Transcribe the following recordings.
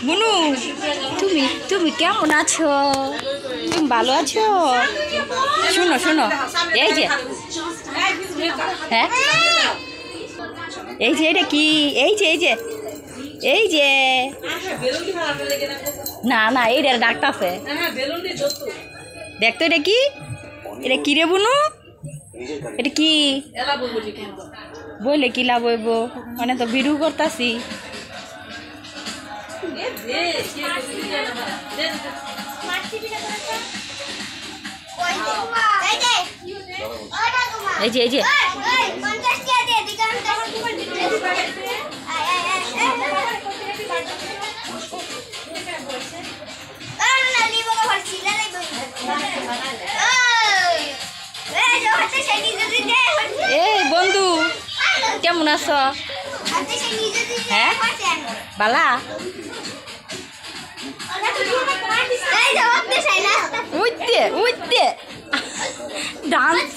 বুনু তুমি কেমন আছো? তুমি ভালো আছো? শোনো শোনো, এই যে হ্যাঁ এই যে এটা কি, এই যে এই যে এই যে না না এইটা ডাক্তার আছে, দেখতো এটা কি, এটা কি রে বুনু, এটা কি বললে কি লাভ হইব, মানে তো ভিডিও করতাছি। এই যে এই যে এই বন্ধু কেমন আছো? হ্যাঁ বালা উঠতে উঠতে ডান্স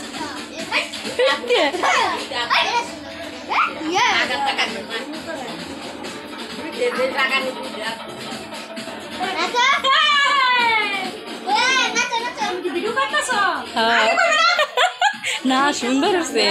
না সুন্দর হচ্ছে।